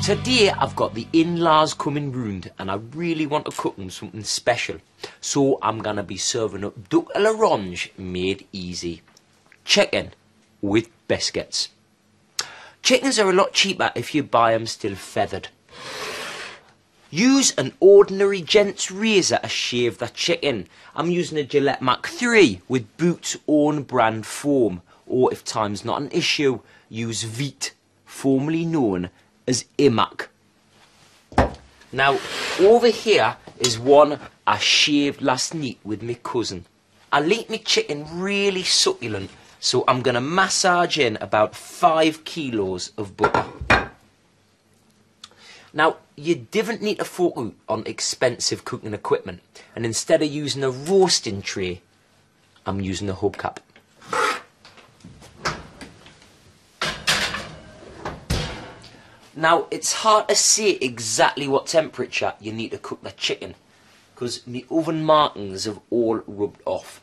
Today I've got the in-laws coming round and I really want to cook them something special. So I'm going to be serving up duck à l'orange made easy. Chicken with biscuits. Chickens are a lot cheaper if you buy them still feathered. Use an ordinary gent's razor to shave the chicken. I'm using a Gillette Mach 3 with Boots' own brand foam. Or if time's not an issue, use Veet, formerly known as Imac. Now, over here is one I shaved last night with my cousin. I like my chicken really succulent, so I'm going to massage in about 5 kilos of butter. Now, you didn't need to focus on expensive cooking equipment, and instead of using a roasting tray, I'm using a hubcap. Now, it's hard to say exactly what temperature you need to cook the chicken, because my oven markings have all rubbed off.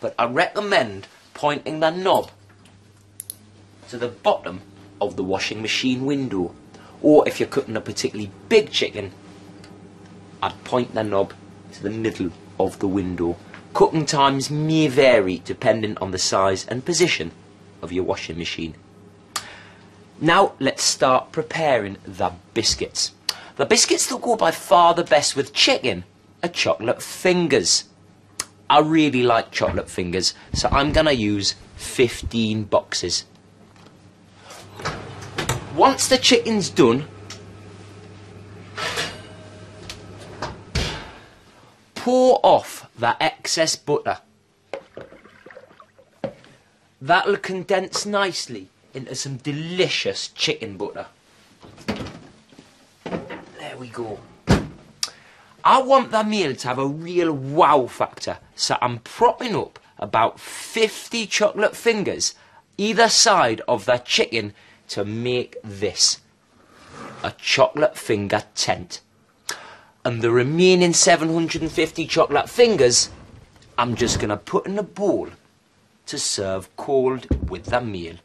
But I recommend pointing the knob to the bottom of the washing machine window. Or if you're cooking a particularly big chicken, I'd point the knob to the middle of the window. Cooking times may vary depending on the size and position of your washing machine. Now let's start preparing the biscuits. The biscuits that go by far the best with chicken are chocolate fingers. I really like chocolate fingers, so I'm going to use 15 boxes. Once the chicken's done, pour off the excess butter. That'll condense nicely into some delicious chicken butter. There we go. I want the meal to have a real wow factor, so I'm propping up about 50 chocolate fingers either side of the chicken to make this a chocolate finger tent. And the remaining 750 chocolate fingers I'm just going to put in a bowl to serve cold with the meal.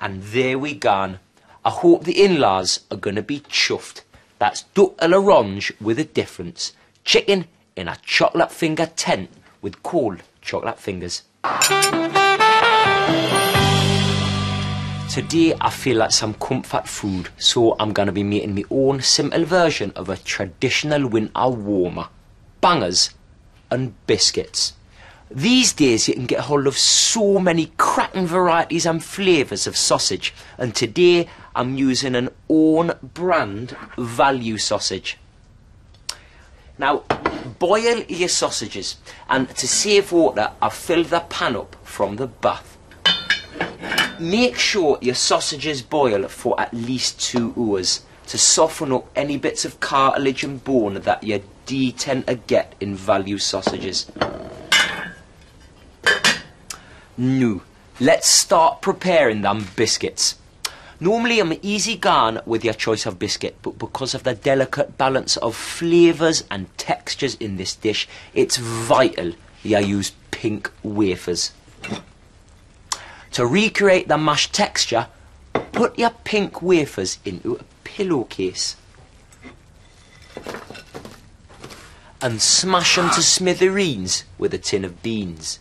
And there we gone. I hope the in-laws are going to be chuffed. That's duck à l'orange with a difference. Chicken in a chocolate finger tent with cold chocolate fingers. Today I feel like some comfort food, so I'm going to be making my own simple version of a traditional winter warmer. Bangers and biscuits. These days you can get hold of so many cracking varieties and flavours of sausage, and today I'm using an own brand value sausage. Now, boil your sausages, and to save water I've filled the pan up from the bath. Make sure your sausages boil for at least 2 hours to soften up any bits of cartilage and bone that you do tend to get in value sausages. Now, let's start preparing them biscuits. Normally I'm easy gone with your choice of biscuit, but because of the delicate balance of flavours and textures in this dish, it's vital you use pink wafers. To recreate the mashed texture, put your pink wafers into a pillowcase and smash them to smithereens with a tin of beans.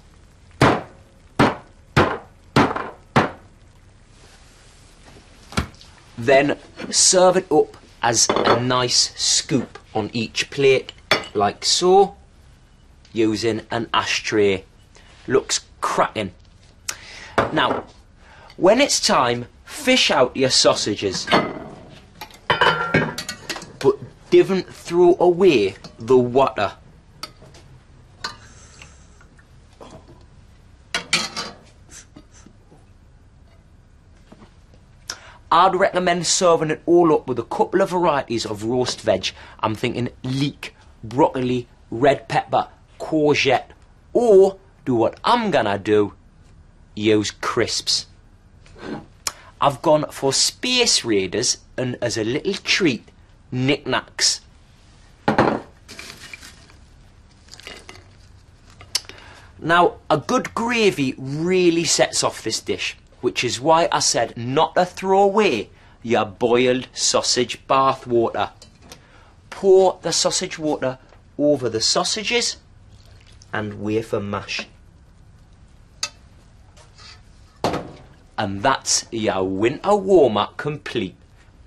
Then serve it up as a nice scoop on each plate, like so, using an ashtray. Looks cracking. Now, when it's time, fish out your sausages, but don't throw away the water. I'd recommend serving it all up with a couple of varieties of roast veg. I'm thinking leek, broccoli, red pepper, courgette, or do what I'm gonna do, use crisps. I've gone for Space Raiders and as a little treat, knickknacks. Now, a good gravy really sets off this dish, which is why I said not to throw away your boiled sausage bath water. Pour the sausage water over the sausages and wafer mash. And that's your winter warmer complete.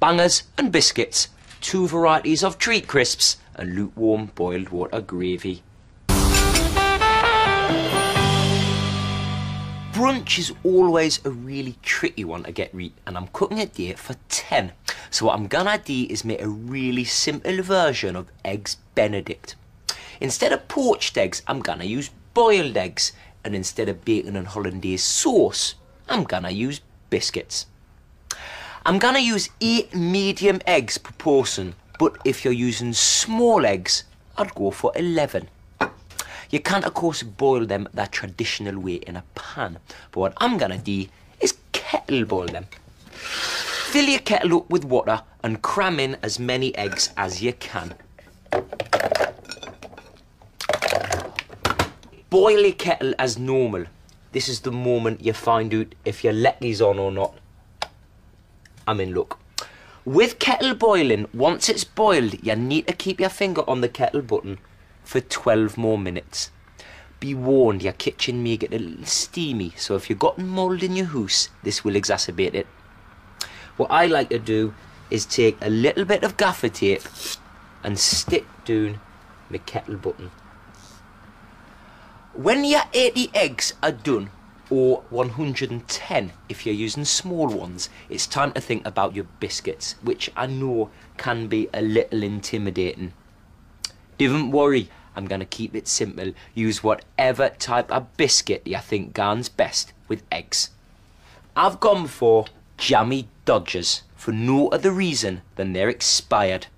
Bangers and biscuits, 2 varieties of treat crisps and lukewarm boiled water gravy. Brunch is always a really tricky one to get right, and I'm cooking it here for 10. So what I'm gonna do is make a really simple version of Eggs Benedict. Instead of poached eggs, I'm gonna use boiled eggs, and instead of bacon and hollandaise sauce, I'm gonna use biscuits. I'm gonna use 8 medium eggs per portion, but if you're using small eggs, I'd go for 11. You can't of course boil them the traditional way in a pan, but what I'm gonna do is kettle boil them. Fill your kettle up with water and cram in as many eggs as you can. Boil your kettle as normal. This is the moment you find out if your letty's on or not. I'm in luck. With kettle boiling, once it's boiled, you need to keep your finger on the kettle button for 12 more minutes. Be warned, your kitchen may get a little steamy, so if you've got mould in your house, this will exacerbate it. What I like to do is take a little bit of gaffer tape and stick down my kettle button. When your 80 eggs are done, or 110 if you're using small ones, it's time to think about your biscuits, which I know can be a little intimidating. Don't worry, I'm going to keep it simple. Use whatever type of biscuit you think goes best with eggs. I've gone for jammy Dodgers for no other reason than they're expired.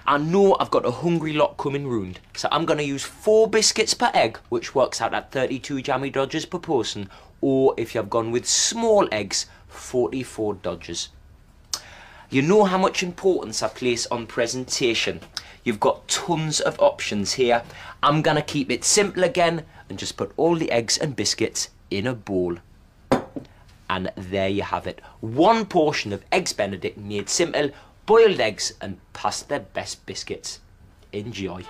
I know I've got a hungry lot coming round, so I'm going to use 4 biscuits per egg, which works out at 32 jammy Dodgers per portion, or if you've gone with small eggs, 44 Dodgers. You know how much importance I place on presentation. You've got tons of options here. I'm going to keep it simple again and just put all the eggs and biscuits in a bowl. And there you have it. 1 portion of Eggs Benedict made simple, boiled eggs and past their best biscuits. Enjoy.